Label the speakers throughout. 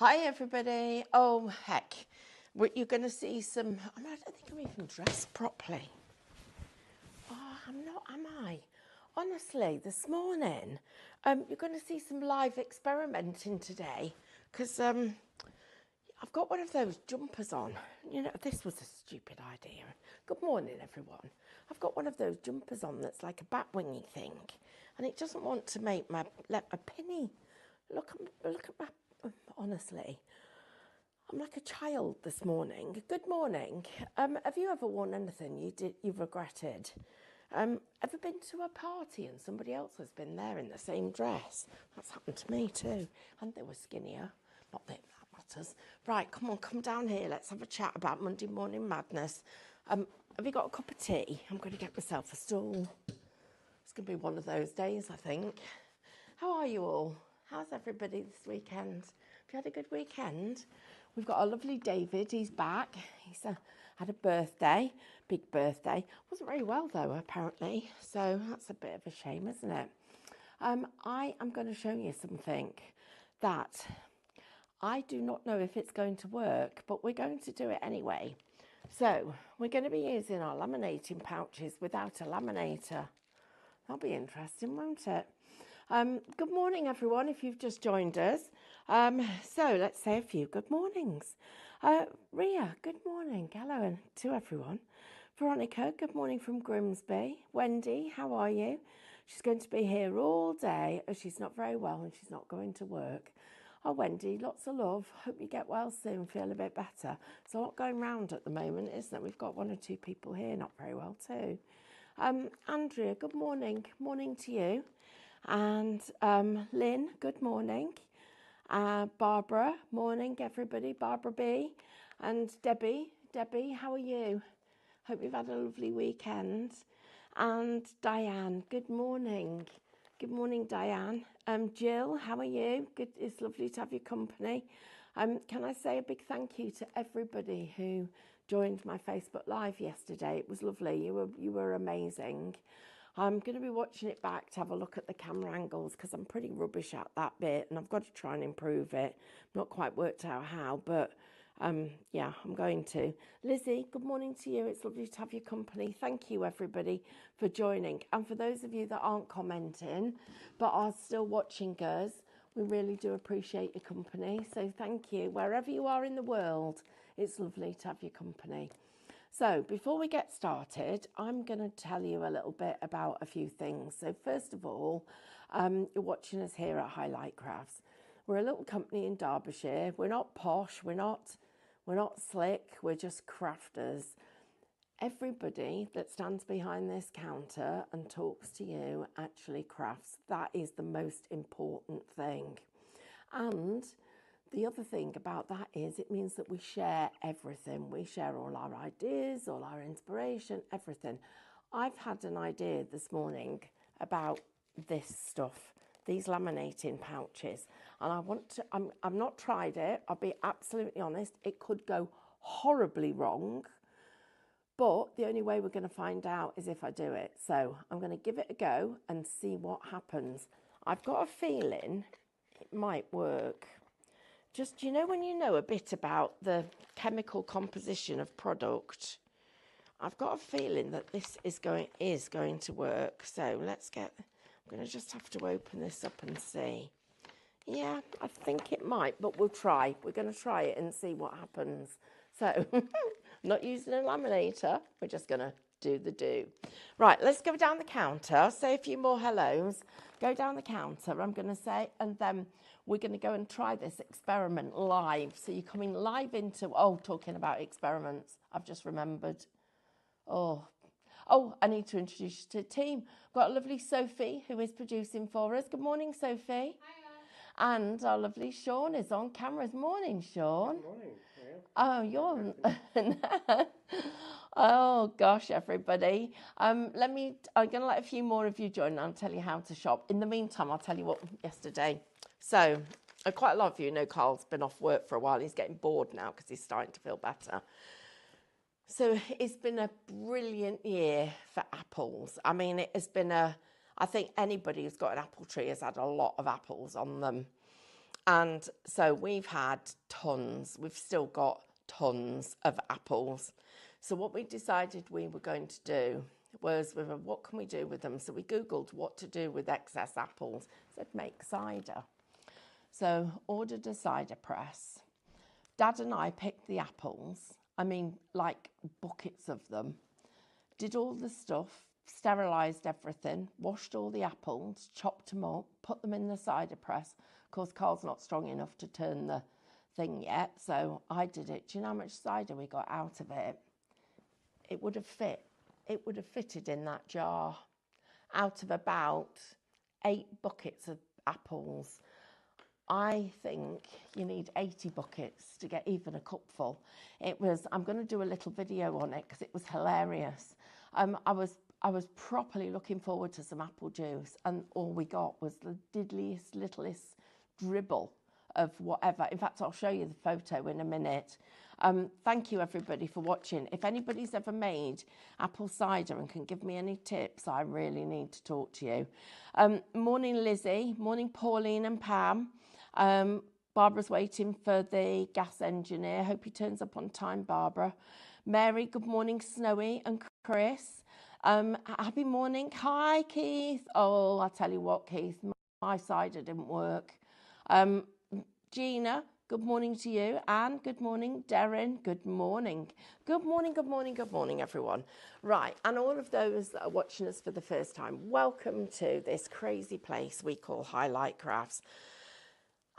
Speaker 1: Hi everybody. Oh heck, you're going to see some. I don't think I'm even dressed properly. Oh, I'm not, am I? Honestly, this morning, you're going to see some live experimenting today because I've got one of those jumpers on. You know, this was a stupid idea. Good morning, everyone. I've got one of those jumpers on that's like a bat wingy thing, and it doesn't want to let my pinny. Look at my. Honestly, I'm like a child this morning. Good morning. Have you ever worn anything you've regretted? Ever been to a party and somebody else has been there in the same dress? That's happened to me too. And they were skinnier. Not that that matters. Right, come on, come down here. Let's have a chat about Monday morning madness. Have you got a cup of tea? I'm going to get myself a stool. It's going to be one of those days, I think. How are you all? How's everybody this weekend? Have you had a good weekend? We've got our lovely David. He's back. He's had a birthday, big birthday. Wasn't very well though, apparently. So that's a bit of a shame, isn't it? I am going to show you something that I do not know if it's going to work, but we're going to do it anyway. So we're going to be using our laminating pouches without a laminator. That'll be interesting, won't it? Good morning, everyone, if you've just joined us. So let's say a few good mornings. Ria, good morning. Hello and to everyone. Veronica, good morning from Grimsby. Wendy, how are you? She's going to be here all day as she's not very well and she's not going to work. Oh, Wendy, lots of love. Hope you get well soon, feel a bit better. There's a lot going round at the moment, isn't it? We've got one or two people here not very well too. Andrea, good morning. Morning to you. And Lynn, good morning. Barbara, morning everybody. Barbara B. And Debbie, how are you? Hope you've had a lovely weekend. And Diane, good morning. Good morning, Diane. Jill, how are you? Good. It's lovely to have your company. Can I say a big thank you to everybody who joined my Facebook Live yesterday? It was lovely. You were amazing. I'm going to be watching it back to have a look at the camera angles because I'm pretty rubbish at that bit and I've got to try and improve it. Not quite worked out how, but yeah, I'm going to. Lizzie, good morning to you. It's lovely to have your company. Thank you, everybody, for joining. And for those of you that aren't commenting but are still watching us, we really do appreciate your company. So thank you. Wherever you are in the world, it's lovely to have your company. So before we get started, I'm going to tell you a little bit about a few things. So first of all, you're watching us here at Highlight Crafts. We're a little company in Derbyshire. We're not posh, we're not slick, we're just crafters. Everybody that stands behind this counter and talks to you actually crafts. That is the most important thing. And the other thing about that is it means that we share everything. We share all our ideas, all our inspiration, everything. I've had an idea this morning about this stuff, these laminating pouches. And I want to, I've not tried it. I'll be absolutely honest. It could go horribly wrong. But the only way we're going to find out is if I do it. So I'm going to give it a go and see what happens. I've got a feeling it might work. Just, you know, when you know a bit about the chemical composition of product, I've got a feeling that this is going to work. So I'm going to just have to open this up and see. Yeah, I think it might, but we'll try. We're going to try it and see what happens. So, not using a laminator, we're just going to do the do. Right, let's go down the counter, say a few more hellos, go down the counter, I'm going to say, and then we're going to go and try this experiment live. So you're coming live into, talking about experiments, I've just remembered. Oh, I need to introduce you to the team. I've got a lovely Sophie who is producing for us. Good morning, Sophie.
Speaker 2: Hiya.
Speaker 1: And our lovely Sean is on camera. Morning, Sean.
Speaker 2: Good morning.
Speaker 1: Oh, you're... Oh, gosh, everybody. I'm going to let a few more of you join and I'll tell you how to shop. In the meantime, I'll tell you what yesterday. So, quite a lot of you know Carl's been off work for a while. He's getting bored now because he's starting to feel better. So, it's been a brilliant year for apples. I mean, it has been I think anybody who's got an apple tree has had a lot of apples on them. And so we've had tons, we've still got tons of apples. So what we decided we were going to do was, what can we do with them? So we Googled what to do with excess apples. It said make cider. So ordered a cider press. Dad and I picked the apples, I mean like buckets of them, did all the stuff, sterilised everything, washed all the apples, chopped them up, put them in the cider press. Of course, Carl's not strong enough to turn the thing yet, so I did it. Do you know how much cider we got out of it? It would have fitted in that jar out of about 8 buckets of apples. I think you need 80 buckets to get even a cupful. I'm going to do a little video on it because it was hilarious. I was properly looking forward to some apple juice, and all we got was the diddliest, littlest dribble of whatever. In fact, I'll show you the photo in a minute. Thank you, everybody, for watching. If anybody's ever made apple cider and can give me any tips, I really need to talk to you. Morning, Lizzie. Morning, Pauline and Pam. Barbara's waiting for the gas engineer. Hope he turns up on time, Barbara. Mary, good morning, Snowy and Chris. Happy morning. Hi, Keith. Oh, I'll tell you what, Keith, my cider didn't work. Gina, good morning to you. Anne, good morning. Darren, good morning. Good morning, good morning, good morning, everyone. Right, and all of those that are watching us for the first time, welcome to this crazy place we call Highlight Crafts.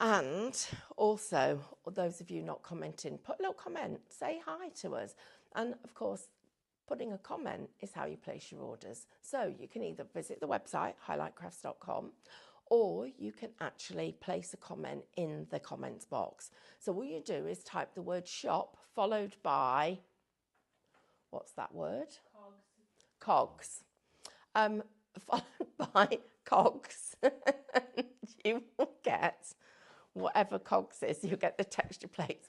Speaker 1: And also, those of you not commenting, put a little comment, say hi to us. And of course, putting a comment is how you place your orders. So you can either visit the website, highlightcrafts.com, or you can actually place a comment in the comments box. So all you do is type the word shop followed by, what's that word? Cogs. Followed by cogs. You will get whatever cogs is, you get the texture plates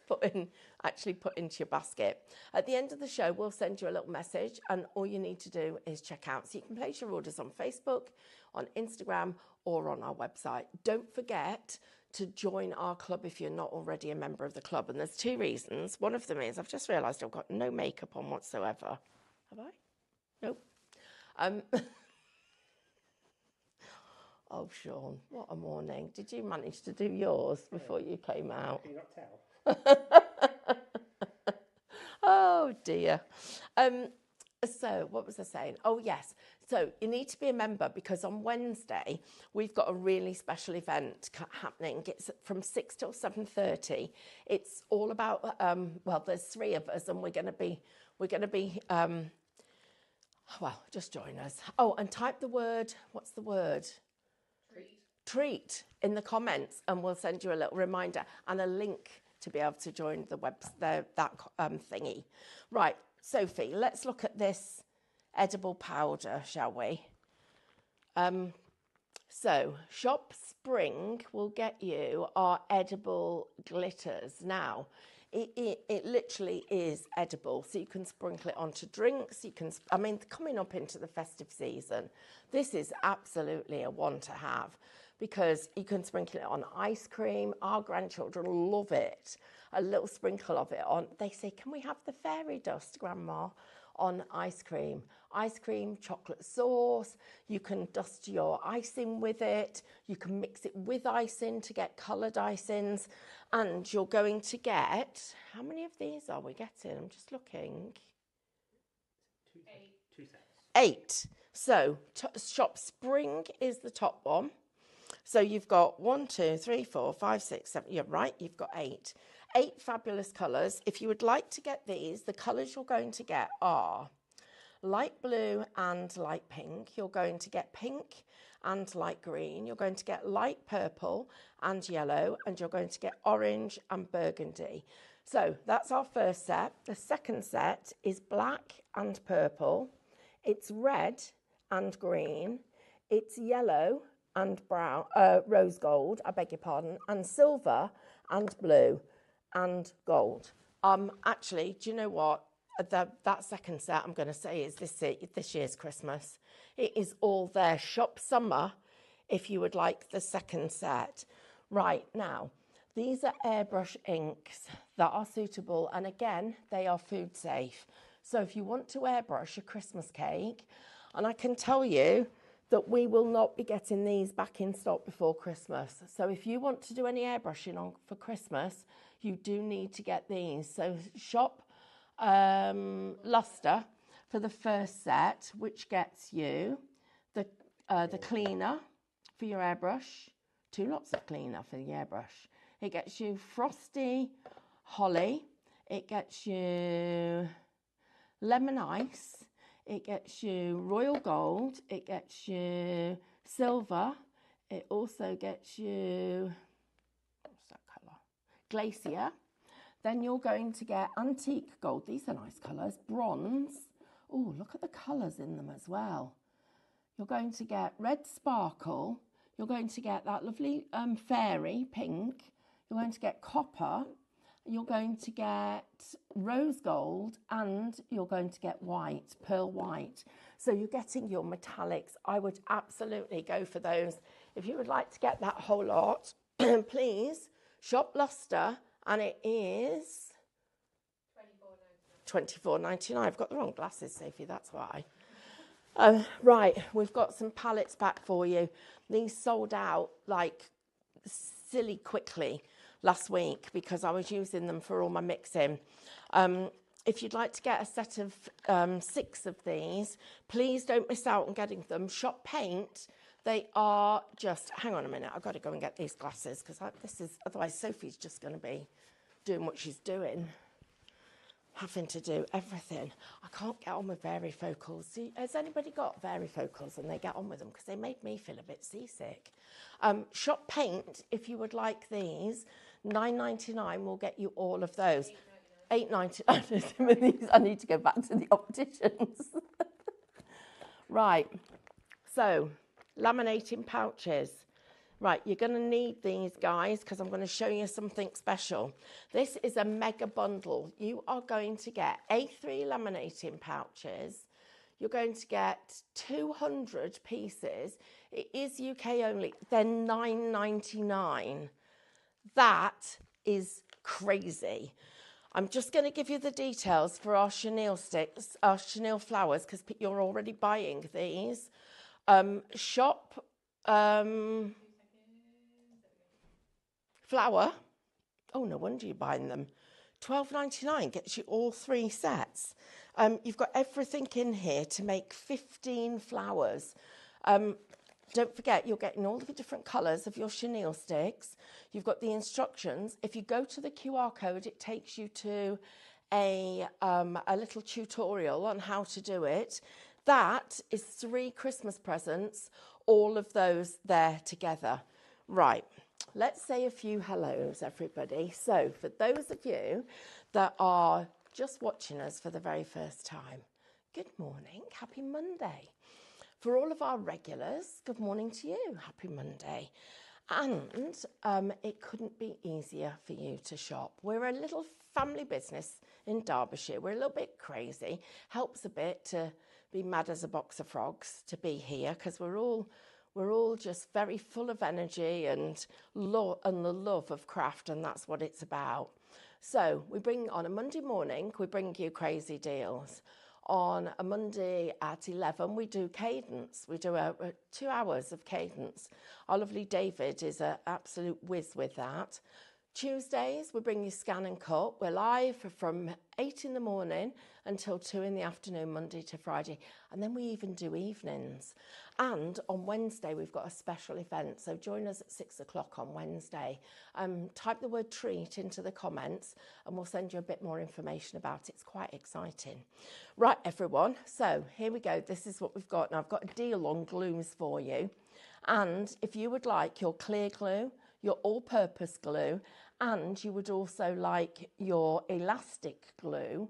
Speaker 1: actually put into your basket. At the end of the show, we'll send you a little message, and all you need to do is check out. So you can place your orders on Facebook, on Instagram, or on our website. Don't forget to join our club if you're not already a member of the club. And there's 2 reasons. One of them is I've just realised I've got no makeup on whatsoever. Have I? Nope. Oh, Sean, what a morning. Did you manage to do yours before you came out?
Speaker 2: Can you not tell?
Speaker 1: Oh, dear. So what was I saying? Oh, yes. So you need to be a member because on Wednesday, we've got a really special event happening. It's from 6 till 7:30. It's all about, well, there's 3 of us and we're going to be, well, just join us. Oh, and type the word, what's the word? Treat in the comments, and we'll send you a little reminder and a link to be able to join that thingy. Right, Sophie, let's look at this edible powder, shall we? So Shop Spring will get you our edible glitters. Now, it literally is edible, so you can sprinkle it onto drinks. I mean, coming up into the festive season, this is absolutely a one to have because you can sprinkle it on ice cream. Our grandchildren love it. A little sprinkle of it on. They say, can we have the fairy dust, Grandma, on ice cream? Ice cream, chocolate sauce. You can dust your icing with it. You can mix it with icing to get coloured icings. And you're going to get, how many of these are we getting? I'm just looking.
Speaker 2: 2 sets.
Speaker 1: 8. So Shop Spring is the top one. So you've got 1, 2, 3, 4, 5, 6, 7. You're right, you've got 8. 8 fabulous colours. If you would like to get these, the colours you're going to get are light blue and light pink. You're going to get pink and light green. You're going to get light purple and yellow, and you're going to get orange and burgundy. So that's our first set. The second set is black and purple. It's red and green. It's yellow and brown, rose gold, I beg your pardon, and silver and blue and gold. Actually, do you know what? That second set I'm going to say is this year's Christmas. It is all there. Shop Summer if you would like the second set. Right, now, These are airbrush inks that are suitable, and again, they are food safe. So if you want to airbrush a Christmas cake, and I can tell you that we will not be getting these back in stock before Christmas. So if you want to do any airbrushing on for Christmas, you do need to get these. So shop Luster for the first set, which gets you the cleaner for your airbrush, 2 lots of cleaner for the airbrush. It gets you Frosty Holly, it gets you Lemon Ice, it gets you Royal Gold, it gets you Silver, it also gets you, what's that colour? Glacier. Then you're going to get Antique Gold, these are nice colours, Bronze, oh look at the colours in them as well. You're going to get Red Sparkle, you're going to get that lovely fairy pink, you're going to get Copper, you're going to get Rose Gold, and you're going to get white, Pearl White. So you're getting your metallics. I would absolutely go for those. If you would like to get that whole lot, please shop Luster, and it is $24.99. I've got the wrong glasses, Sophie, that's why. Right, we've got some palettes back for you. These sold out like silly quickly last week because I was using them for all my mixing. If you'd like to get a set of 6 of these, please don't miss out on getting them. Shop Paint, they are just, hang on a minute, I've got to go and get these glasses because otherwise Sophie's just going to be doing what she's doing, having to do everything. I can't get on with varifocals. Has anybody got varifocals and they get on with them? Because they made me feel a bit seasick. Shop Paint, if you would like these, $9.99 will get you all of those. $8.99. I need to go back to the opticians. Right, so laminating pouches. Right, you're going to need these, guys, because I'm going to show you something special. This is a mega bundle. You are going to get A3 laminating pouches. You're going to get 200 pieces. It is UK only. They're $9.99. That is crazy. I'm just going to give you the details for our chenille sticks, our chenille flowers, because you're already buying these. Shop flower. Oh, no wonder you're buying them. $12.99 gets you all 3 sets. You've got everything in here to make 15 flowers. Don't forget, you're getting all the different colours of your chenille sticks. You've got the instructions. If you go to the QR code, it takes you to a little tutorial on how to do it. That is 3 Christmas presents, all of those there together. Right, let's say a few hellos, everybody. So for those of you that are just watching us for the very first time, good morning, happy Monday. For all of our regulars, good morning to you, happy Monday. And it couldn't be easier for you to shop. We're a little family business in Derbyshire. We're a little bit crazy. Helps a bit to be mad as a box of frogs to be here because we're all just very full of energy and the love of craft, and that's what it's about. So we bring on a Monday morning, we bring you crazy deals. On a Monday at 11, we do cadence. We do 2 hours of cadence. Our lovely David is an absolute whiz with that. Tuesdays, we bring you Scan and Cut. We're live from 8 in the morning until 2 in the afternoon, Monday to Friday. And then we even do evenings. And on Wednesday, we've got a special event. So join us at 6 o'clock on Wednesday. Type the word treat into the comments and we'll send you a bit more information about it. It's quite exciting. Right, everyone. So here we go. This is what we've got. Now, I've got a deal on glues for you. And if you would like your clear glue, your all-purpose glue, and you would also like your elastic glue,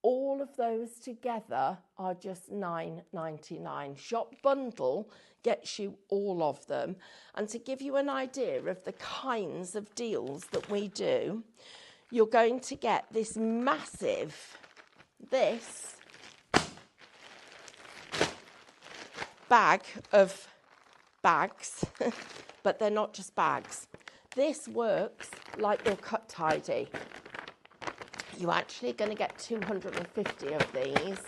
Speaker 1: all of those together are just $9.99. Shop Bundle gets you all of them. And to give you an idea of the kinds of deals that we do, you're going to get this massive, this bag of bags, but they're not just bags. This works like your cut tidy, you're actually going to get 250 of these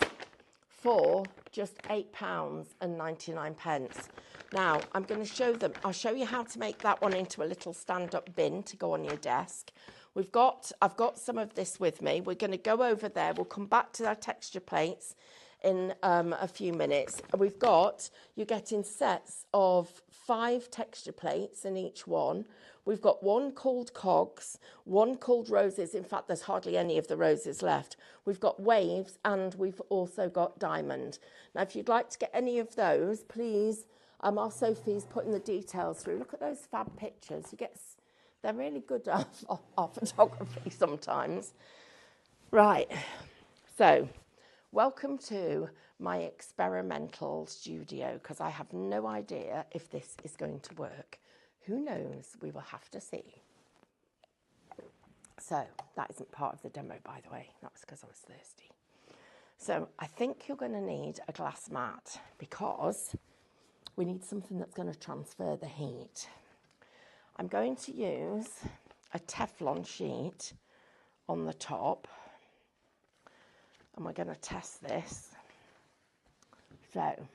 Speaker 1: for just £8.99. Now, I'm going to show them. I'll show you how to make that one into a little stand-up bin to go on your desk. I've got some of this with me. We're going to go over there. We'll come back to our texture plates in a few minutes. You're getting sets of 5 texture plates in each one. We've got one called Cogs, one called Roses. In fact, there's hardly any of the roses left. We've got Waves, and we've also got Diamond. Now, if you'd like to get any of those, please, our Sophie's putting the details through. Look at those fab pictures. They're really good at photography sometimes. Right, so welcome to my experimental studio, because I have no idea if this is going to work. Who knows? We will have to see. So that isn't part of the demo, by the way. That was because I was thirsty. So I think you're going to need a glass mat, because we need something that's going to transfer the heat. I'm going to use a Teflon sheet on the top, and we're going to test this. So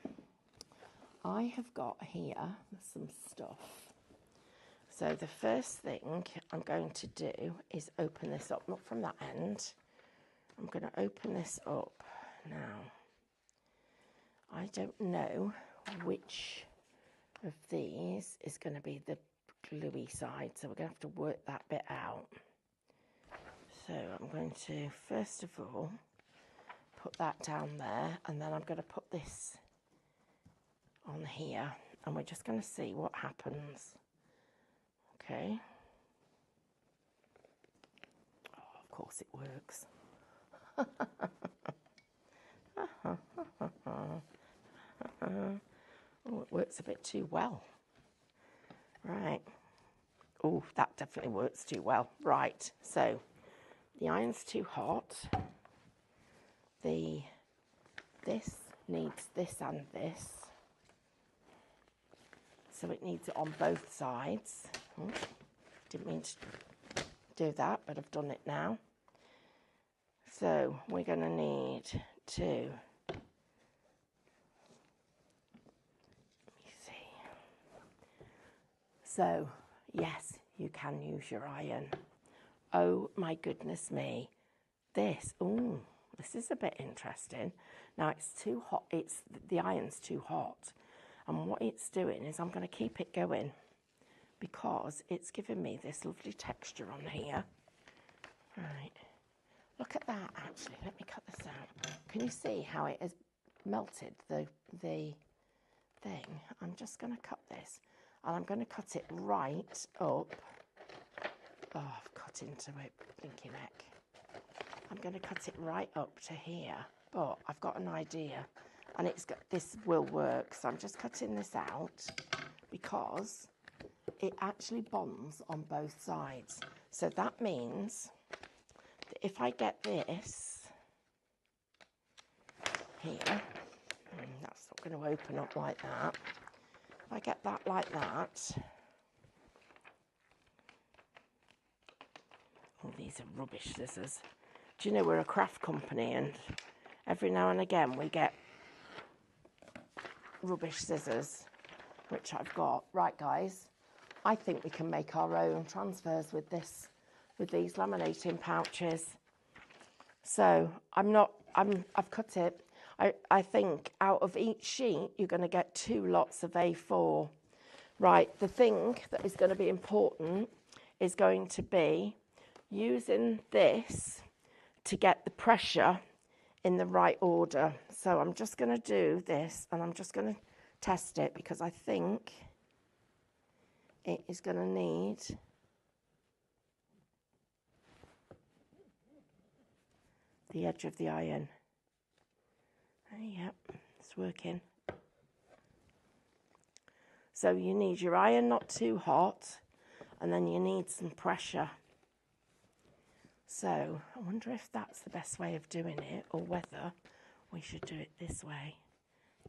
Speaker 1: I have got here some stuff. So the first thing I'm going to do is open this up, not from that end. I'm going to open this up now. I don't know which of these is going to be the gluey side, so we're going to have to work that bit out. So I'm going to first of all put that down there, and then I'm going to put this on here, and we're just going to see what happens. Okay. Oh, of course it works. Oh, it works a bit too well. Right. Oh, that definitely works too well. Right, so the iron's too hot. This needs this and this. So it needs it on both sides. Oh, didn't mean to do that, but I've done it now. So we're going to need to, let me see. So yes, you can use your iron. Oh my goodness me. This is a bit interesting. Now it's too hot, the iron's too hot. And what it's doing is I'm going to keep it going, because it's giving me this lovely texture on here. Right. Look at that, actually. Let me cut this out. Can you see how it has melted the thing? I'm just going to cut this, and I'm going to cut it right up. Oh, I've cut into it, blinky neck. I'm going to cut it right up to here, but I've got an idea, and this will work. So I'm just cutting this out because it actually bonds on both sides. So that means that if I get this here, that's not going to open up like that. If I get that like that, oh, these are rubbish scissors. Do you know, we're a craft company, and every now and again we get rubbish scissors, which I've got. Right, guys, I think we can make our own transfers with these laminating pouches. So I've cut it. I think out of each sheet you're going to get 2 lots of A4. Right, the thing that is going to be important is going to be using this to get the pressure in the right order. So I'm just going to do this, and I'm just going to test it, because I think it is going to need the edge of the iron. Yep, it's working. So you need your iron not too hot, and then you need some pressure. So I wonder if that's the best way of doing it, or whether we should do it this way.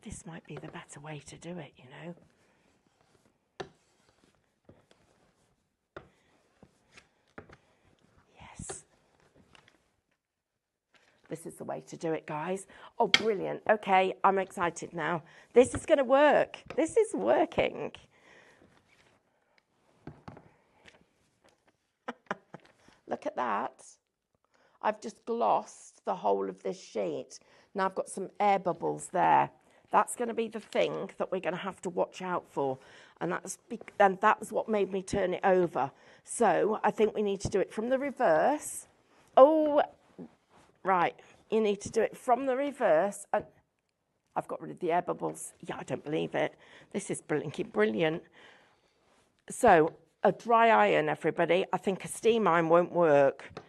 Speaker 1: This might be the better way to do it, you know. This is the way to do it, guys. Oh, brilliant. Okay, I'm excited now. This is going to work. This is working. Look at that. I've just glossed the whole of this sheet. Now I've got some air bubbles there. That's going to be the thing that we're going to have to watch out for. And that's what made me turn it over. So I think we need to do it from the reverse. Oh, right. You need to do it from the reverse. And I've got rid of the air bubbles. Yeah, I don't believe it. This is brilliant. So a dry iron, everybody. I think a steam iron won't work.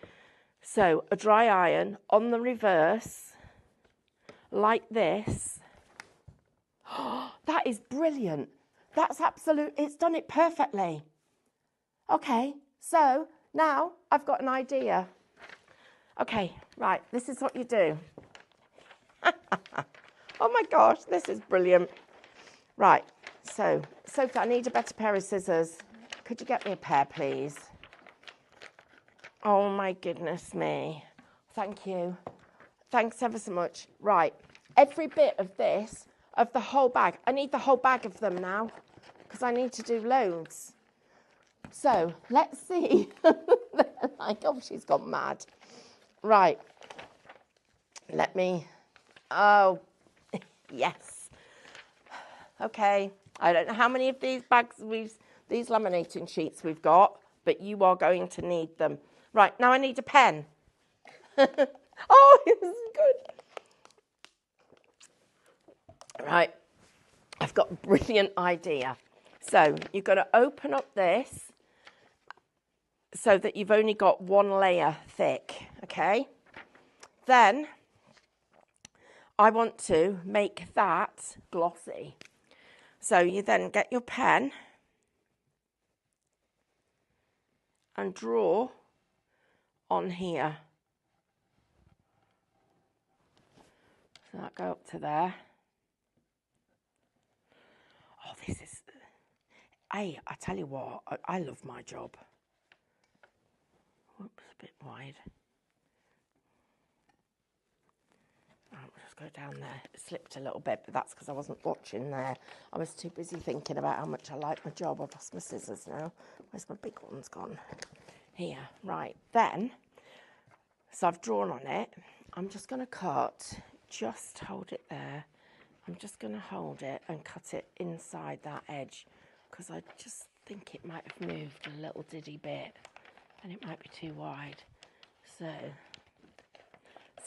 Speaker 1: So a dry iron on the reverse, like this. Oh, that is brilliant. That's absolute. It's done it perfectly. Okay, so now I've got an idea. Okay, right, this is what you do. Oh my gosh, this is brilliant. Right, so Sophie, I need a better pair of scissors. Could you get me a pair, please? Oh my goodness me. Thank you. Thanks ever so much. Right, every bit of this, of the whole bag. I need the whole bag of them now because I need to do loads. So let's see. Like, oh, she's gone mad. Right. Let me. Oh, yes. Okay. I don't know how many of these bags these laminating sheets we've got, but you are going to need them. Right. Now I need a pen. Oh, this is good. Right. I've got a brilliant idea. So you've got to open up this so that you've only got one layer thick, okay? Then I want to make that glossy. So you then get your pen and draw on here. So that go up to there. Oh, this is... I tell you what, I love my job. Whoops, a bit wide. I'll just go down there. It slipped a little bit, but that's because I wasn't watching there. I was too busy thinking about how much I like my job. I've lost my scissors now. Where's my big ones gone? Here, right. Then, so I've drawn on it. I'm just going to cut, just hold it there. I'm just going to hold it and cut it inside that edge because I just think it might have moved a little diddy bit and it might be too wide.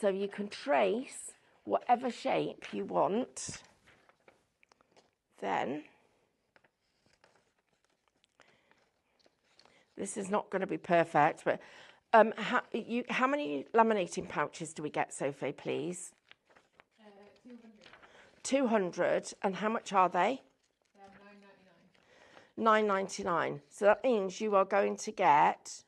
Speaker 1: So you can trace whatever shape you want. Then, this is not going to be perfect, but how many laminating pouches do we get, Sophie, please? 200. And how much are they? £9.99. So that means you are going to get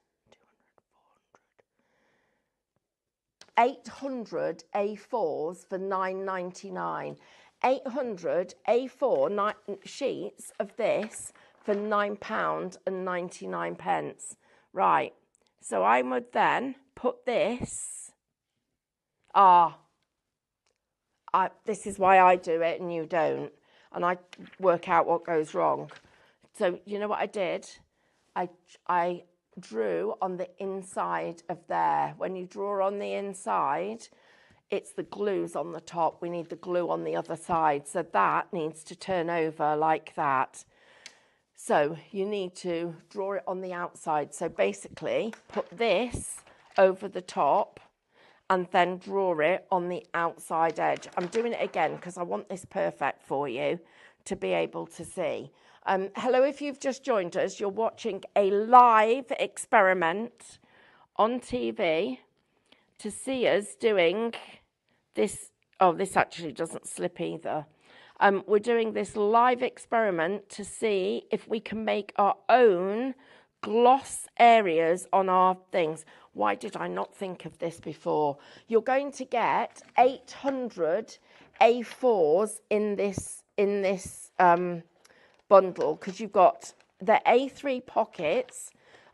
Speaker 1: 800 A4s for £9.99. 800 A4 sheets of this for £9.99. Right. So I would then put this. This is why I do it and you don't. And I work out what goes wrong. So you know what I did? I drew on the inside of there. When you draw on the inside, it's the glue's on the top. We need the glue on the other side. So that needs to turn over like that. So you need to draw it on the outside. So basically put this over the top and then draw it on the outside edge. I'm doing it again because I want this perfect for you to be able to see. Hello, if you've just joined us, you're watching a live experiment on TV to see us doing this. Oh, this actually doesn't slip either. We're doing this live experiment to see if we can make our own gloss areas on our things. Why did I not think of this before? You're going to get 800 A4s in this bundle because you've got the A3 pockets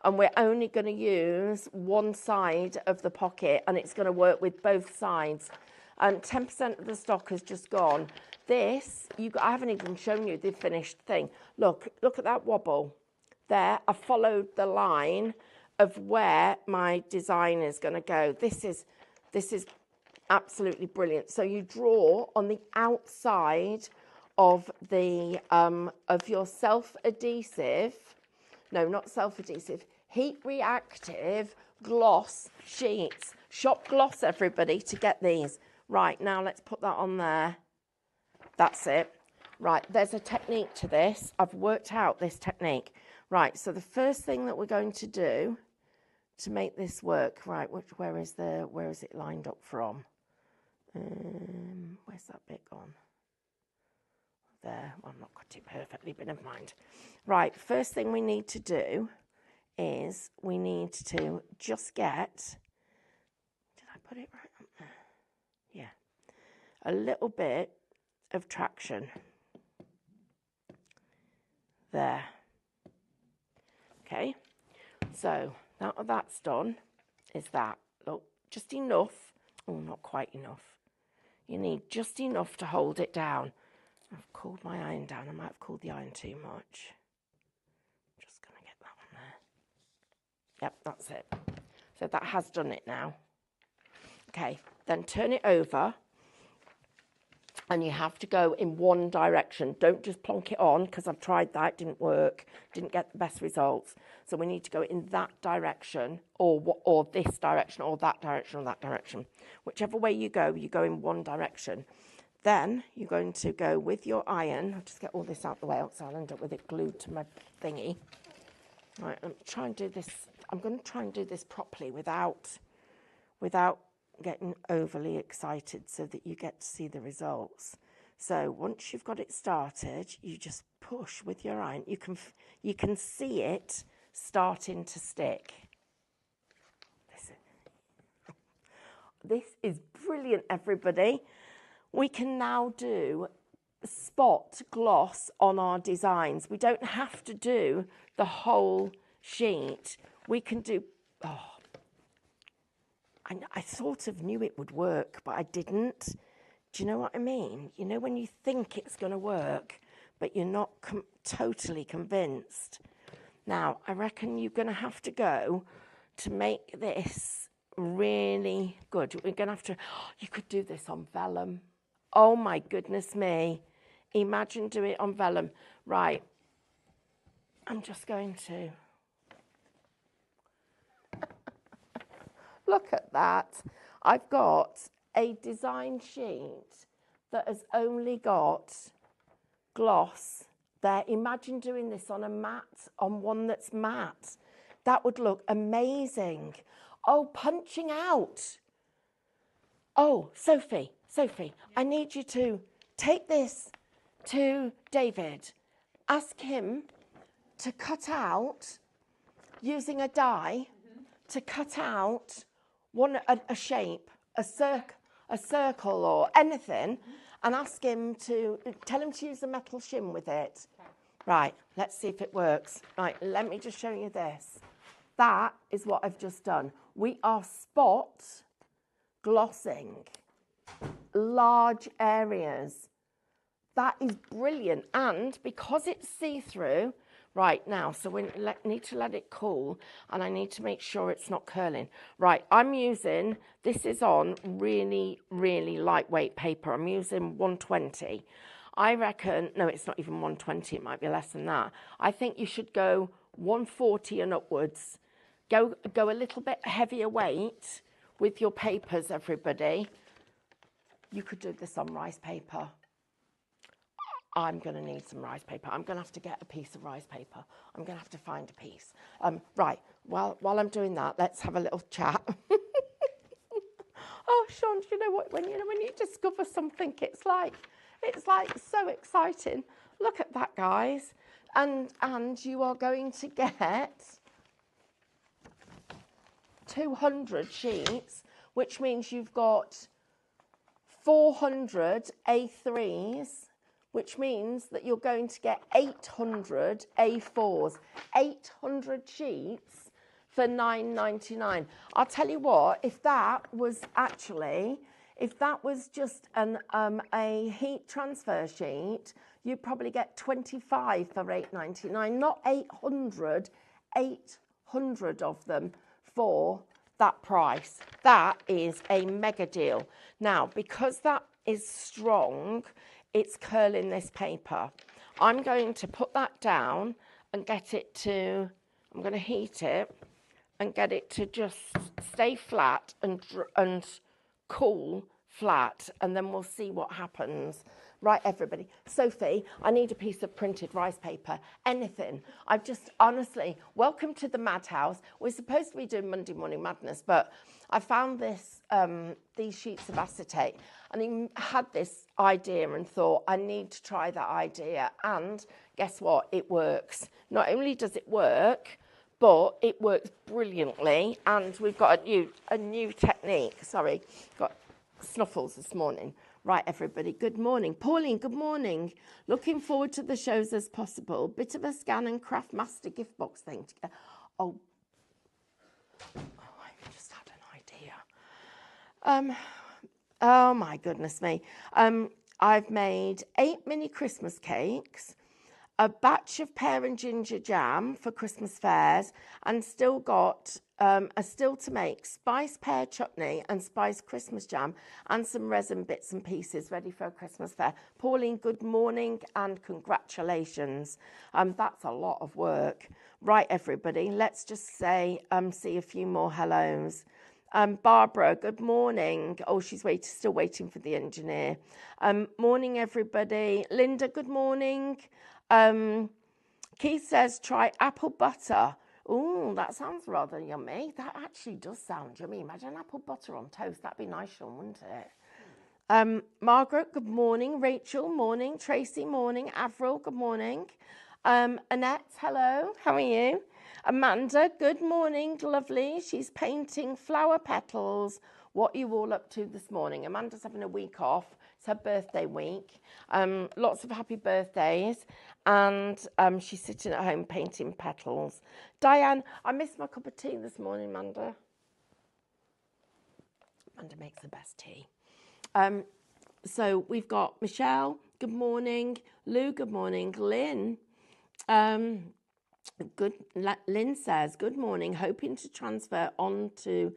Speaker 1: and we're only going to use one side of the pocket, and it's going to work with both sides. And 10% of the stock has just gone. This, I haven't even shown you the finished thing. Look at that wobble there. I followed the line of where my design is going to go. This is absolutely brilliant. So you draw on the outside of the of your self-adhesive, no, not self-adhesive, heat reactive gloss sheets. Shop Gloss, everybody, to get these. Right, now let's put that on there. That's it. Right, there's a technique to this. I've worked out this technique. Right, so the first thing that we're going to do to make this work, right, where is it lined up from? Where's that bit gone? There, well, I'm not cut it perfectly, but never mind. Right, first thing we need to do is we need to just get, did I put it right up there? Yeah, a little bit of traction there. Okay, so now that's done, is that, look, just enough, oh, not quite enough. You need just enough to hold it down. I've cooled my iron down. I might have cooled the iron too much. Just going to get that one there. Yep, that's it. So that has done it now. Okay, then turn it over. And you have to go in one direction. Don't just plonk it on, because I've tried that, it didn't work, didn't get the best results. So we need to go in that direction, or this direction, or that direction, or that direction. Whichever way you go in one direction. Then you're going to go with your iron. I'll just get all this out of the way, else I'll end up with it glued to my thingy. Right, I'm trying to do this. I'm going to try and do this properly without getting overly excited, so that you get to see the results. So once you've got it started, you just push with your iron. You can see it starting to stick. This is brilliant, everybody. We can now do spot gloss on our designs. We don't have to do the whole sheet. We can do, I sort of knew it would work, but I didn't. Do you know what I mean? You know when you think it's going to work, but you're not totally convinced. Now, I reckon you're going to have to go to make this really good. We're going to have to, you could do this on vellum. Oh my goodness me. Imagine doing it on vellum. Right. I'm just going to. Look at that. I've got a design sheet that has only got gloss there. Imagine doing this on a mat, on one that's matte. That would look amazing. Oh, punching out. Oh, Sophie, I need you to take this to David. Ask him to cut out, using a die, to cut out a shape, a circle or anything, and ask him to, tell him to use a metal shim with it. Okay. Right, let's see if it works. Right, let me just show you this. That is what I've just done. We are spot glossing large areas. That is brilliant. And because it's see-through, right now, so we need to let it cool, and I need to make sure it's not curling. Right, I'm using, this is on really, really lightweight paper. I'm using 120. I reckon, no, it's not even 120, it might be less than that. I think you should go 140 and upwards. Go a little bit heavier weight with your papers, everybody. You could do this on rice paper. I'm going to need some rice paper. I'm going to have to get a piece of rice paper. I'm going to have to find a piece. Right, while I'm doing that, let's have a little chat. Oh, Sean, do you know what? When you discover something, it's like so exciting. Look at that, guys. And you are going to get 200 sheets, which means you've got 400 A3s, which means that you're going to get 800 A4s. 800 sheets for $9.99. I'll tell you what, if that was just a heat transfer sheet, you'd probably get 25 for $8.99, not 800, 800 of them for that price. That is a mega deal. Now, because that is strong, it's curling this paper. I'm going to put that down and get it to, I'm going to heat it and get it to just stay flat and cool flat, and then we'll see what happens. Right, everybody. Sophie, I need a piece of printed rice paper. Anything. I've just, honestly, welcome to the madhouse. We're supposed to be doing Monday Morning Madness, but I found this, these sheets of acetate, and he had this idea and thought, I need to try that idea. And guess what? It works. Not only does it work, but it works brilliantly. And we've got a new technique. Sorry, got snuffles this morning. Right, everybody, good morning. Pauline, good morning. Looking forward to the shows as possible. Bit of a scan and craft master gift box thing together. Oh, I just had an idea. Oh my goodness me. I've made 8 mini Christmas cakes, a batch of pear and ginger jam for Christmas fairs, and still got still to make spice pear chutney and spice Christmas jam and some resin bits and pieces ready for a Christmas fair. Pauline, good morning and congratulations. That's a lot of work. Right, everybody, let's just say, see a few more hellos. Barbara, good morning. Oh, she's still waiting for the engineer. Morning, everybody. Linda, good morning. Keith says, try apple butter. Oh, that sounds rather yummy. That actually does sound yummy. Imagine apple butter on toast. That'd be nice, Sean, wouldn't it? Margaret, good morning. Rachel, morning. Tracy, morning. Avril, good morning. Annette, hello. How are you? Amanda, good morning. Lovely. She's painting flower petals. What are you all up to this morning? Amanda's having a week off. It's her birthday week. Lots of happy birthdays. And she's sitting at home painting petals. Diane, I missed my cup of tea this morning, Amanda. Amanda makes the best tea. So we've got Michelle, good morning. Lou, good morning. Lynn, Lynn says, good morning. I'm hoping to transfer onto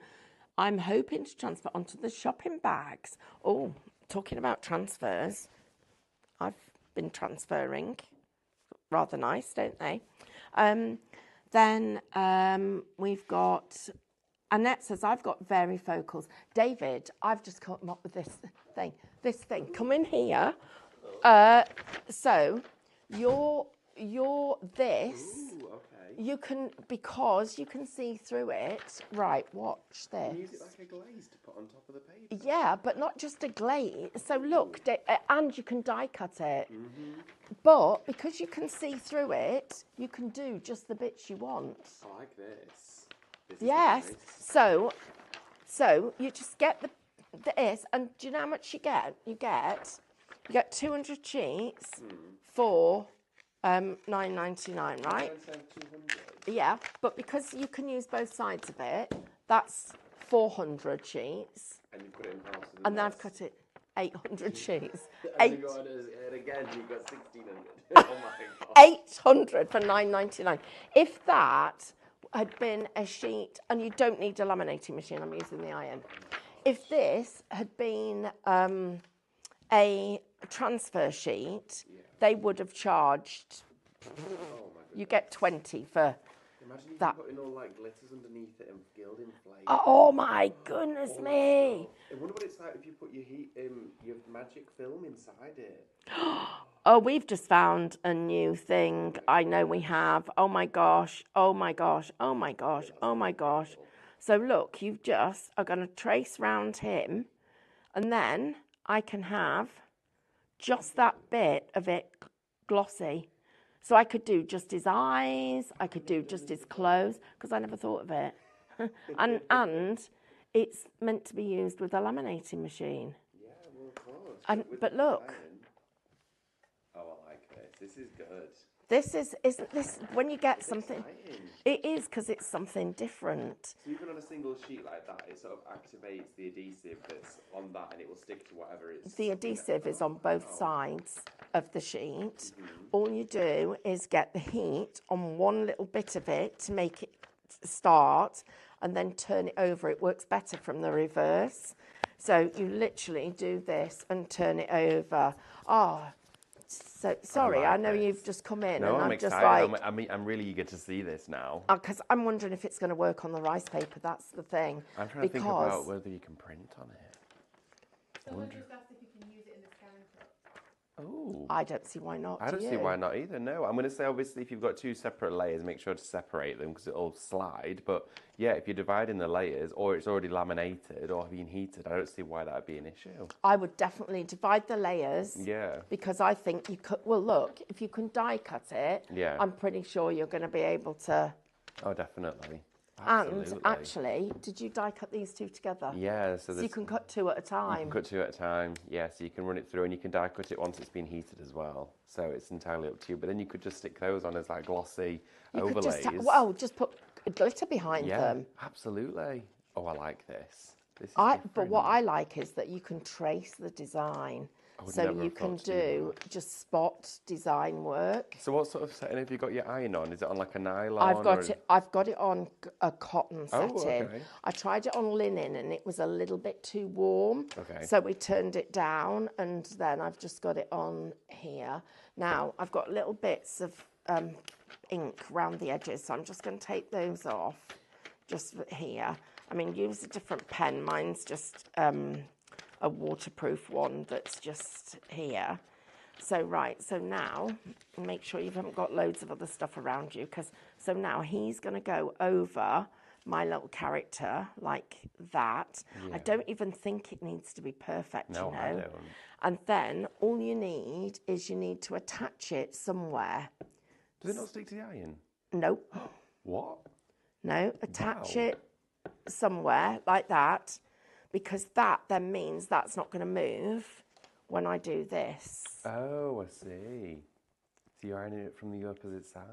Speaker 1: the shopping bags. Oh, talking about transfers, I've been transferring. Rather nice, don't they? Then we've got, Annette says, I've got varifocals. David, I've just come up with this thing. Come in here. So you're this.
Speaker 2: Ooh, okay.
Speaker 1: You can, because you can see through it. Right, watch this.
Speaker 2: Can you use it like a glaze to put on top of the paper?
Speaker 1: Yeah, but not just a glaze. So look, and you can die cut it. Mm-hmm. But because you can see through it, you can do just the bits you want.
Speaker 2: I like this.
Speaker 1: Yes.
Speaker 2: Nice.
Speaker 1: So you just get this, and do you know how much you get? You get 200 sheets for $9.99, right? Yeah, but because you can use both sides of it, that's 400 sheets.
Speaker 2: And you put it in half.
Speaker 1: And then I've cut it 800 sheets.
Speaker 2: And you got it again, you got 1,600. Oh my God.
Speaker 1: 800 for $9.99. If that had been a sheet, and you don't need a laminating machine, I'm using the iron. If this had been a transfer sheet, they would have charged, you get 20 for
Speaker 2: Imagine
Speaker 1: that.
Speaker 2: Putting all like glitters underneath it and gilding flame.
Speaker 1: Oh my goodness me.
Speaker 2: I wonder what it's like if you put your your magic film inside it.
Speaker 1: Oh, we've just found a new thing. I know we have. Oh my gosh. Oh my gosh. Oh my gosh. Oh my gosh. So look, you just are going to trace round him, and then I can have just that bit of it glossy. So I could do just his eyes, I could do just his clothes, because I never thought of it. and it's meant to be used with a laminating machine.
Speaker 2: Yeah, well, of course.
Speaker 1: But look.
Speaker 2: Oh, I like this. This is good.
Speaker 1: This isn't this, when you get something,
Speaker 2: Exciting.
Speaker 1: it is because it's something different.
Speaker 2: So even on a single sheet like that, it sort of activates the adhesive that's on that, and it will stick to whatever it's.
Speaker 1: The adhesive is on both sides of the sheet.
Speaker 2: Mm-hmm.
Speaker 1: All you do is get the heat on one little bit of it to make it start, and then turn it over. It works better from the reverse. So you literally do this and turn it over. Oh, so sorry, I know you've just come in,
Speaker 3: No,
Speaker 1: and
Speaker 3: I'm
Speaker 1: I'm just
Speaker 3: excited.
Speaker 1: like,
Speaker 3: I'm really eager to see this now.
Speaker 1: because I'm wondering if it's going to work on the rice paper. That's the thing.
Speaker 3: I'm trying to think about whether you can print on it.
Speaker 4: Someone just asked if you can use it in the scan cup.
Speaker 3: Oh.
Speaker 1: I don't see why not.
Speaker 3: I don't see why not either. No, I'm going to say obviously if you've got two separate layers, make sure to separate them because it'll slide. But yeah, if you're dividing the layers or it's already laminated or being heated, I don't see why that would be an issue.
Speaker 1: I would definitely divide the layers.
Speaker 3: Yeah.
Speaker 1: Because I think you could. Well, look, if you can die cut it,
Speaker 3: Yeah.
Speaker 1: I'm pretty sure you're going to be able to.
Speaker 3: Oh, definitely.
Speaker 1: And
Speaker 3: Absolutely.
Speaker 1: actually, did you die cut these two together?
Speaker 3: Yeah,
Speaker 1: So you can cut two at a
Speaker 3: You
Speaker 1: time.
Speaker 3: can cut two at a time, yeah, so you can run it through and you can die cut it once it's been heated as well. So it's entirely up to you. But then you could just stick those on as like glossy
Speaker 1: You
Speaker 3: overlays.
Speaker 1: could just put glitter behind
Speaker 3: yeah,
Speaker 1: them.
Speaker 3: absolutely. Oh, I like this. This is
Speaker 1: But
Speaker 3: different.
Speaker 1: what I like is that you can trace the design.
Speaker 3: I would
Speaker 1: So
Speaker 3: never
Speaker 1: you
Speaker 3: have
Speaker 1: can
Speaker 3: thought to
Speaker 1: do just spot design work.
Speaker 3: So what sort of setting have you got your iron on? Is it on like a nylon?
Speaker 1: I've got it on a cotton setting.
Speaker 3: okay.
Speaker 1: I tried it on linen and it was a little bit too warm.
Speaker 3: Okay.
Speaker 1: So we turned it down, and then I've just got it on here. Now I've got little bits of ink around the edges, so I'm just going to take those off just here. I mean, use a different pen. Mine's just a waterproof one that's just here. So now make sure you haven't got loads of other stuff around you, so now he's going to go over my little character like that.
Speaker 3: Yeah.
Speaker 1: I don't even think it needs to be perfect,
Speaker 3: No,
Speaker 1: you know.
Speaker 3: I don't.
Speaker 1: And then all you need is you need to attach it somewhere.
Speaker 3: Does it not stick to the iron?
Speaker 1: Nope.
Speaker 3: What?
Speaker 1: No, attach
Speaker 3: Wow.
Speaker 1: it somewhere like that, because that then means that's not going to move when I do this.
Speaker 3: Oh, I see. So you're ironing it from the opposite side.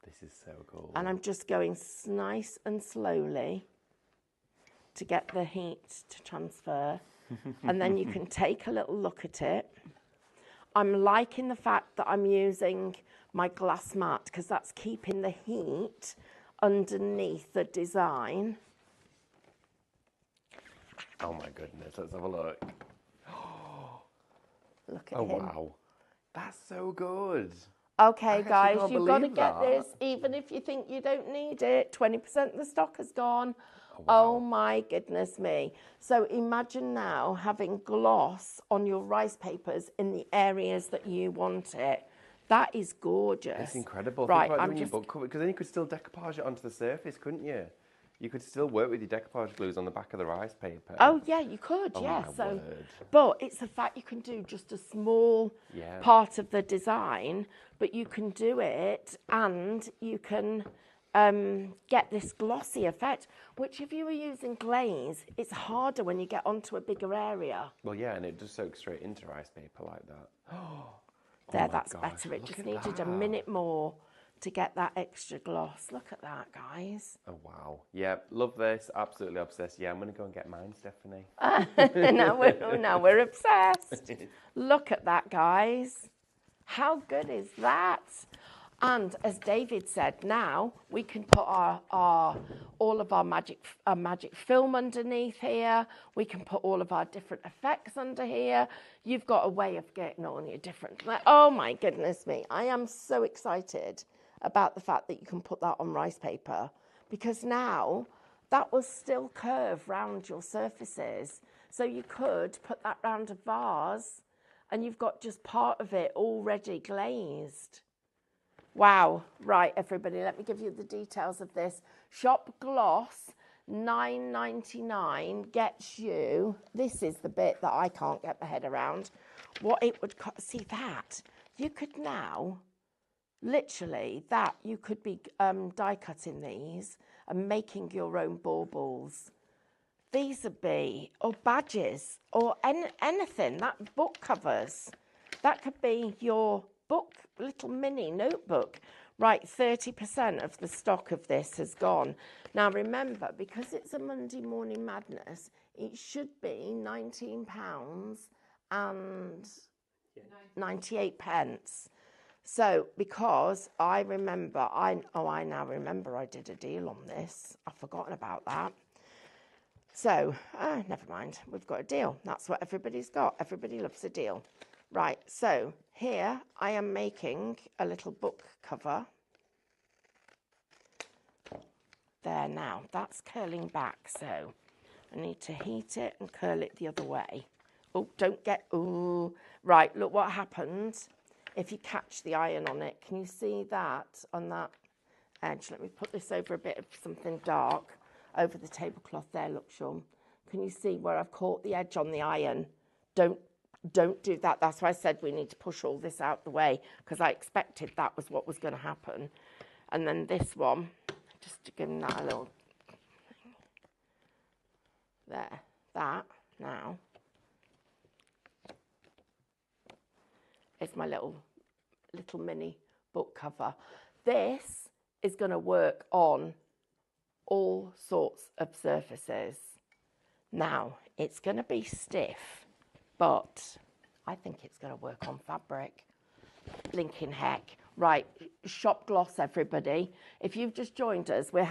Speaker 3: This is so cool.
Speaker 1: And I'm just going nice and slowly to get the heat to transfer. And then you can take a little look at it. I'm liking the fact that I'm using my glass mat because that's keeping the heat underneath the design.
Speaker 3: Oh my goodness, let's have a look.
Speaker 1: Look at
Speaker 3: Oh
Speaker 1: him.
Speaker 3: wow. That's so good.
Speaker 1: Okay,
Speaker 3: actually
Speaker 1: guys,
Speaker 3: can't
Speaker 1: you've got to
Speaker 3: believe
Speaker 1: get
Speaker 3: that.
Speaker 1: this, even if you think you don't need it. 20% of the stock has gone.
Speaker 3: wow.
Speaker 1: Oh my goodness me. So imagine now having gloss on your rice papers in the areas that you want it. That is gorgeous.
Speaker 3: It's incredible.
Speaker 1: Right,
Speaker 3: Think about
Speaker 1: I'm
Speaker 3: doing
Speaker 1: just...
Speaker 3: your book cover, because then you could still decoupage it onto the surface, couldn't you? You could still work with your decoupage glues on the back of the rice paper.
Speaker 1: Oh, yeah, you could,
Speaker 3: Oh,
Speaker 1: yeah.
Speaker 3: my
Speaker 1: So,
Speaker 3: word.
Speaker 1: but it's the fact you can do just a small
Speaker 3: Yeah.
Speaker 1: part of the design, but you can do it and you can get this glossy effect, which if you were using glaze, it's harder when you get onto a bigger area.
Speaker 3: Well, yeah, and it just soaks straight into rice paper like that.
Speaker 1: There,
Speaker 3: my
Speaker 1: that's
Speaker 3: gosh,
Speaker 1: better. It
Speaker 3: look
Speaker 1: just
Speaker 3: at
Speaker 1: needed a
Speaker 3: that.
Speaker 1: minute more to get that extra gloss. Look at that, guys.
Speaker 3: Oh, wow. Yeah, love this. Absolutely obsessed. Yeah, I'm going to go and get mine, Stephanie.
Speaker 1: now we're obsessed. Look at that, guys. How good is that? And as David said, now we can put all of our magic film underneath here. We can put all of our different effects under here. You've got a way of getting all your different... Oh, my goodness me. I am so excited about the fact that you can put that on rice paper, because now that will still curve round your surfaces. So you could put that round a vase and you've got just part of it already glazed. Wow. Right, everybody, let me give you the details of this. Shop Gloss, $9.99 gets you, this is the bit that I can't get my head around, what it would cost. See that? You could now, literally, you could be die cutting these and making your own baubles. These would be, or badges, or anything, that book covers. that could be your book, little mini notebook. Right, 30% of the stock of this has gone. Now remember, because it's a Monday Morning Madness, it should be £19 and 98 pence. So, because I remember, I now remember I did a deal on this. I've forgotten about that. So, never mind. We've got a deal. That's what everybody's got. Everybody loves a deal. Right, so here I am making a little book cover. There now. That's curling back, so I need to heat it and curl it the other way. Oh, don't get... Ooh. Right, look what happens if you catch the iron on it. Can you see that on that edge? Let me put this over a bit of something dark over the tablecloth there. Look, Sean. Can you see where I've caught the edge on the iron? Don't do that. That's why I said we need to push all this out the way, because I expected that was what was going to happen. And then this one, just to give them that a little... There. That now is my little mini book cover. This is going to work on all sorts of surfaces. Now, it's going to be stiff, but I think it's going to work on fabric. Blinking heck. Right, shop gloss, everybody. If you've just joined us, we're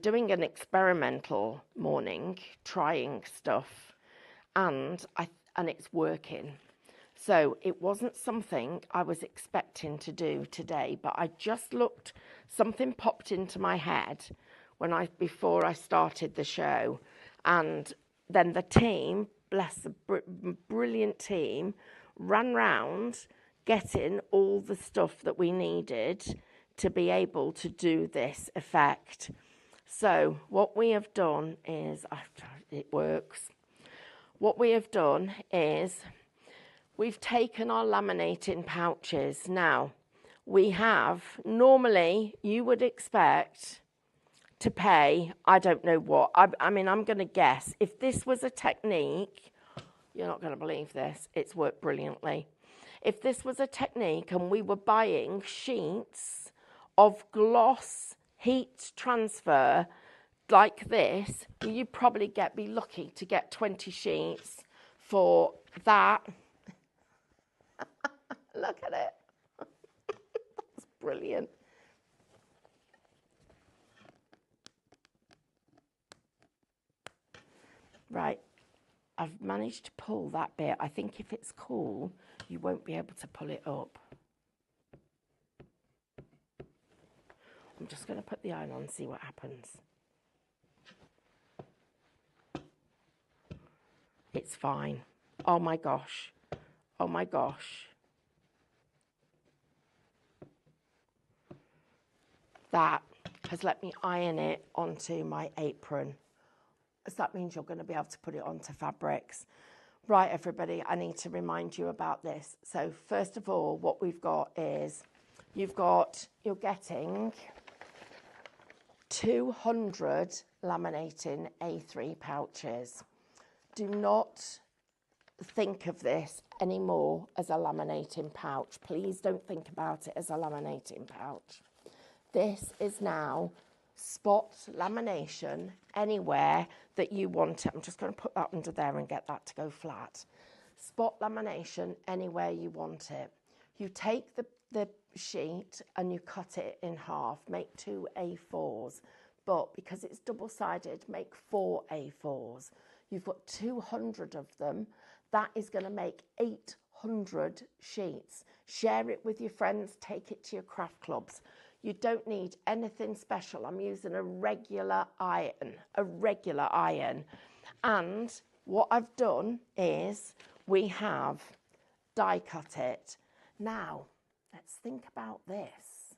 Speaker 1: doing an experimental morning, trying stuff, and it's working. So it wasn't something I was expecting to do today, but I just looked, something popped into my head before I started the show, and then the team, bless the brilliant team, ran round getting all the stuff that we needed to be able to do this effect. So what we have done is, it works. What we have done is we've taken our laminating pouches. Now, we have, normally you would expect to pay, I don't know what, I mean, I'm going to guess, if this was a technique, you're not going to believe this, it's worked brilliantly. If this was a technique and we were buying sheets of gloss heat transfer like this, you'd probably be lucky to get 20 sheets for that. Look at it. That's brilliant. Right, I've managed to pull that bit. I think if it's cool, you won't be able to pull it up. I'm just going to put the iron on and see what happens. It's fine. Oh my gosh. Oh my gosh. That has let me iron it onto my apron. So that means you're going to be able to put it onto fabrics. Right, everybody, I need to remind you about this. So first of all, what we've got is you're getting 200 laminating A3 pouches. Do not think of this anymore as a laminating pouch. Please don't think about it as a laminating pouch. This is now spot lamination anywhere that you want it. I'm just going to put that under there and get that to go flat. Spot lamination anywhere you want it. You take the sheet and you cut it in half. Make 2 A4s, but because it's double-sided, make 4 A4s. You've got 200 of them. That is going to make 800 sheets. Share it with your friends. Take it to your craft clubs. You don't need anything special. I'm using a regular iron. And what I've done is we have die cut it. Now, let's think about this.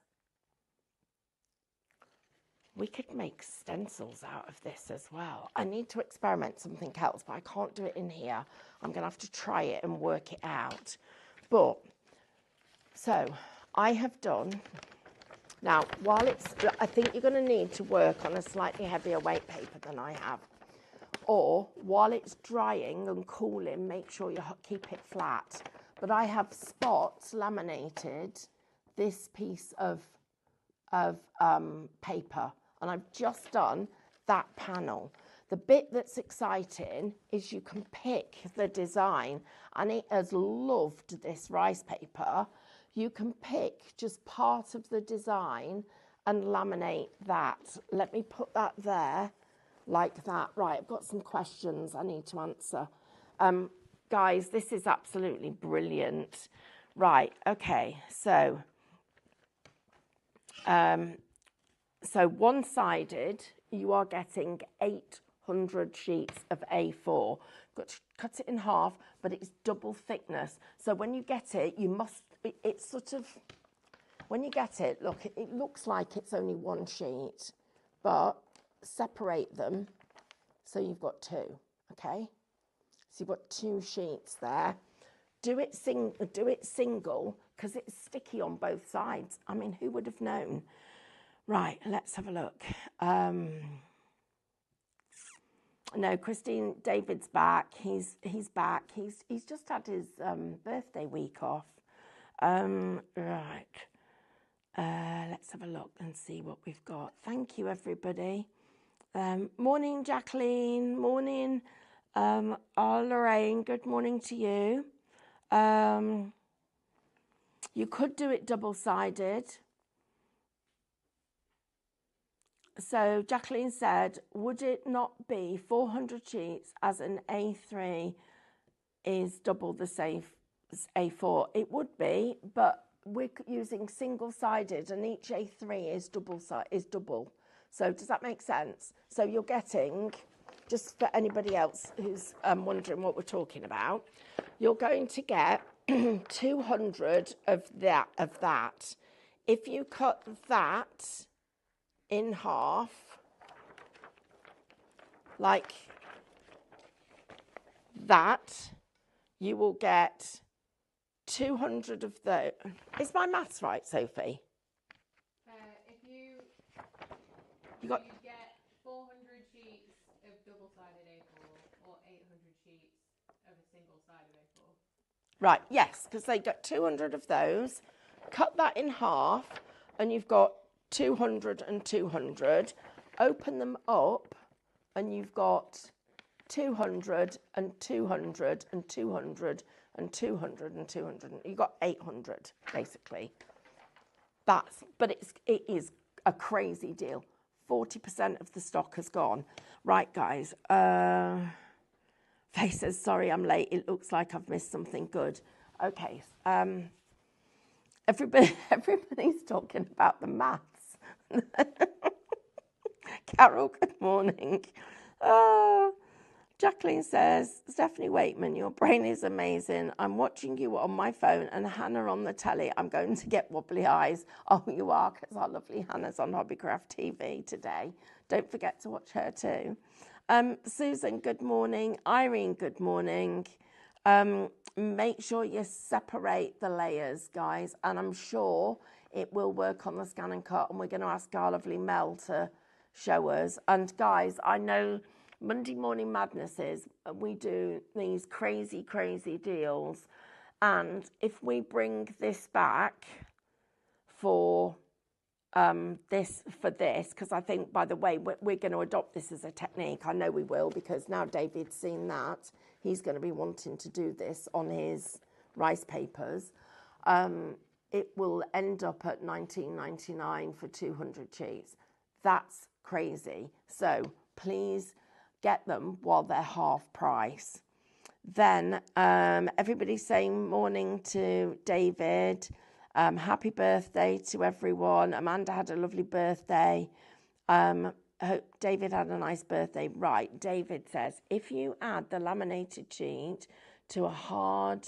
Speaker 1: We could make stencils out of this as well. I need to experiment something else, but I can't do it in here. I'm going to have to try it and work it out. But, so, I have done... Now, I think you're going to need to work on a slightly heavier weight paper than I have. Or, while it's drying and cooling, make sure you keep it flat. but I have spots laminated this piece of paper, and I've just done that panel. The bit that's exciting is you can pick the design, and it has loved this rice paper. You can pick just part of the design and laminate that. Let me put that there like that. Right, I've got some questions I need to answer. Guys, this is absolutely brilliant. Right, okay, so one-sided, you are getting 800 sheets of A4. Got to cut it in half, but it's double thickness. So when you get it, it's sort of, when you get it, look, it looks like it's only one sheet, but separate them so you've got two, okay? So you've got two sheets there. Do it single, because it's sticky on both sides. I mean, who would have known? Right, let's have a look. No, Christine, David's back. He's back. He's just had his birthday week off. Right. Let's have a look and see what we've got. Thank you, everybody. Morning, Jacqueline. Morning, Lorraine. Good morning to you. You could do it double-sided. So Jacqueline said, would it not be 400 sheets as an A3 is double the same as A4? It would be, but we're using single-sided, and each A3 is double. So does that make sense? So you're getting, just for anybody else who's wondering what we're talking about, you're going to get 200 of that. If you cut that in half, like that, you will get 200 of those. Is my maths right, Sophie?
Speaker 4: You get 400 sheets of double-sided A4 or 800 sheets of a single-sided A4.
Speaker 1: Right, yes, because they got 200 of those. Cut that in half, and you've got 200 and 200. Open them up, and you've got 200 and 200 and 200 and 200 and 200. You've got 800, basically. But it is a crazy deal. 40% of the stock has gone. Right, guys. Faye says, sorry, I'm late. It looks like I've missed something good. Okay. Everybody's talking about the maths. Carol, good morning. Jacqueline says, Stephanie Waitman, your brain is amazing. I'm watching you on my phone and Hannah on the telly. I'm going to get wobbly eyes. Oh, you are, because our lovely Hannah's on Hobbycraft TV today. Don't forget to watch her too. Susan, good morning. Irene, good morning. Make sure you separate the layers, guys, and I'm sure it will work on the scan and cut, and we're going to ask our lovely Mel to show us. And guys, I know Monday Morning Madnesses, we do these crazy, crazy deals, and if we bring this back for this, because I think, by the way, we're going to adopt this as a technique. I know we will, because now David's seen that, he's going to be wanting to do this on his rice papers. It will end up at $19.99 for 200 sheets. That's crazy. So please get them while they're half price. Then everybody's saying morning to David. Happy birthday to everyone. Amanda had a lovely birthday. I hope David had a nice birthday. Right, David says, if you add the laminated sheet to a hard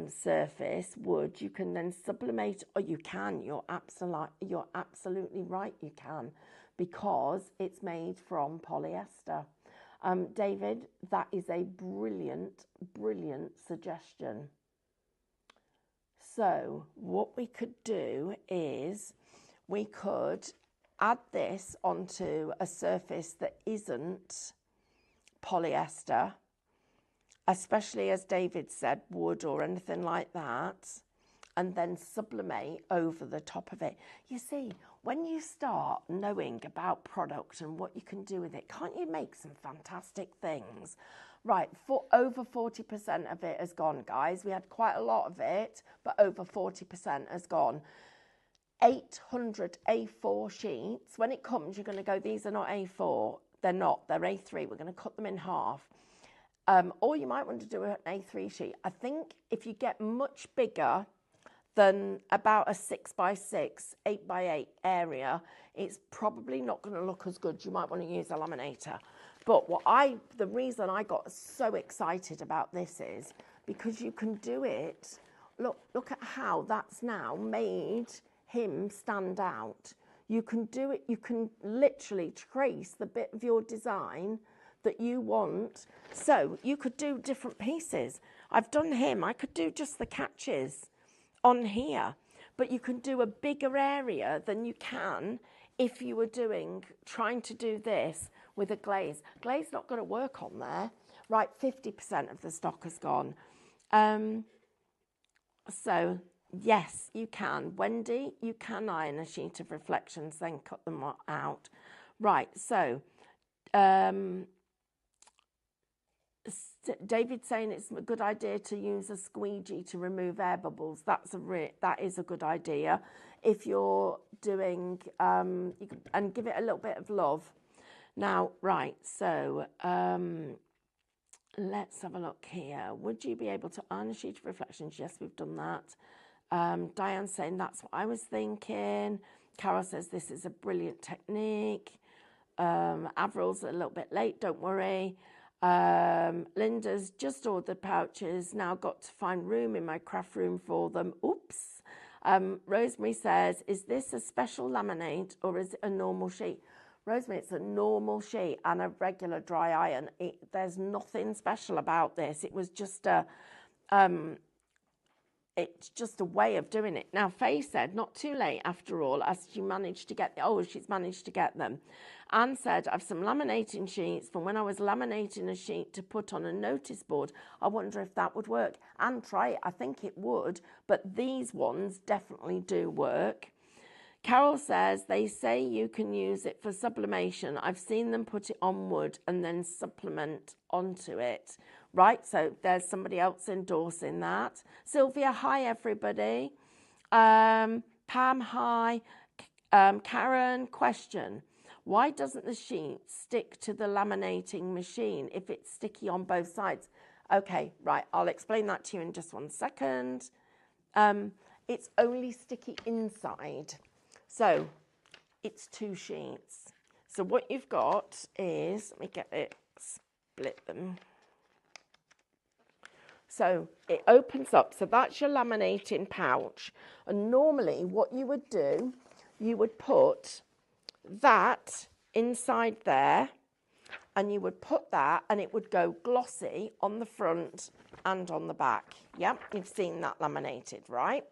Speaker 1: surface, wood, you can then sublimate, or you can, you're absolutely right, you can, because it's made from polyester. David, that is a brilliant, brilliant suggestion. So what we could do is we could add this onto a surface that isn't polyester, especially as David said, wood or anything like that, and then sublimate over the top of it. You see, when you start knowing about product and what you can do with it, can't you make some fantastic things? Right, for over 40% of it has gone, guys. We had quite a lot of it, but over 40% has gone. 800 A4 sheets. When it comes, you're going to go, these are not A4. They're not. They're A3. We're going to cut them in half. Or you might want to do an A3 sheet. I think if you get much bigger than about a 6x6, 8x8 area, it's probably not going to look as good. You might want to use a laminator. But the reason I got so excited about this is because you can do it. Look at how that's now made him stand out. You can do it. You can literally trace the bit of your design that you want. So you could do different pieces. I've done him. I could do just the catches on here, but you can do a bigger area than you can if you were trying to do this with a glaze. Glaze not going to work on there. Right, 50% of the stock has gone. So yes, you can. Wendy, you can iron a sheet of reflections, then cut them out. Right, so David's saying it's a good idea to use a squeegee to remove air bubbles. That is a good idea. If you're doing, and give it a little bit of love. Now, right, so let's have a look here. Would you be able to iron a sheet of reflections? Yes, we've done that. Diane's saying that's what I was thinking. Carol says this is a brilliant technique. Avril's a little bit late, don't worry. Linda's just ordered pouches, now got to find room in my craft room for them. Oops. Rosemary says, is this a special laminate or is it a normal sheet? Rosemary, it's a normal sheet and a regular dry iron. There's nothing special about this. It was just it's just a way of doing it. Now, Faye said, not too late after all, as she managed to get, she's managed to get them. Anne said, I've some laminating sheets from when I was laminating a sheet to put on a notice board. I wonder if that would work. Anne, try it. I think it would, but these ones definitely do work. Carol says, they say you can use it for sublimation. I've seen them put it on wood and then supplement onto it. Right, so there's somebody else endorsing that. Sylvia, hi everybody. Pam, hi. Karen, question. Why doesn't the sheet stick to the laminating machine if it's sticky on both sides? Okay, right, I'll explain that to you in just 1 second. It's only sticky inside. So it's 2 sheets. So what you've got is, let me get it, split them. So it opens up. So that's your laminating pouch. And normally what you would do, you would put that inside there and you would put that and it would go glossy on the front and on the back. Yep, you've seen that laminated, right?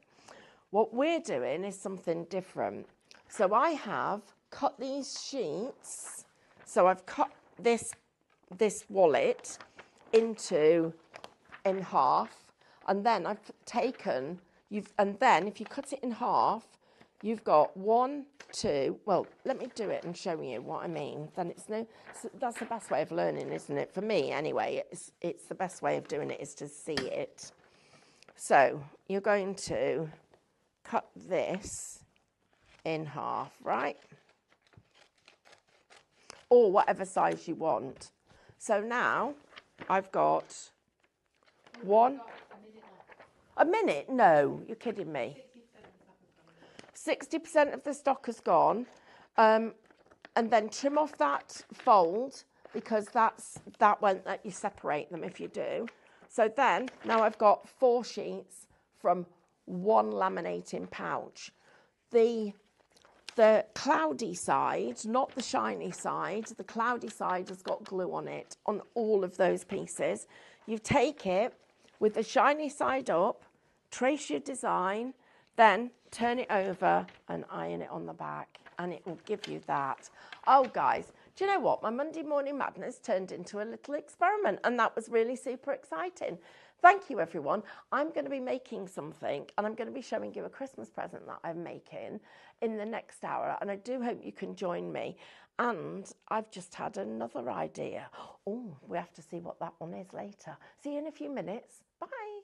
Speaker 1: What we're doing is something different. So I have cut these sheets. So I've cut this wallet in half, and then I've taken, and then if you cut it in half, you've got 1, 2, well, let me do it and show you what I mean. Then that's the best way of learning, isn't it? For me, anyway, it's the best way of doing it is to see it. So you're going to cut this in half, right? Or whatever size you want. So now I've got a minute? No, you're kidding me. 60% of the stock has gone. And then trim off that fold because that won't let you separate them if you do. So then, now I've got 4 sheets from 1 laminating pouch. The cloudy side, not the shiny side, the cloudy side has got glue on it, on all of those pieces. You take it with the shiny side up, trace your design, then turn it over and iron it on the back, and it will give you that. Oh, guys, Do you know what? My Monday morning madness turned into a little experiment, and that was really super exciting. Thank you, everyone. I'm going to be making something, and I'm going to be showing you a Christmas present that I'm making in the next hour, and I do hope you can join me. And I've just had another idea. Oh, we have to see what that one is later. See you in a few minutes. Bye.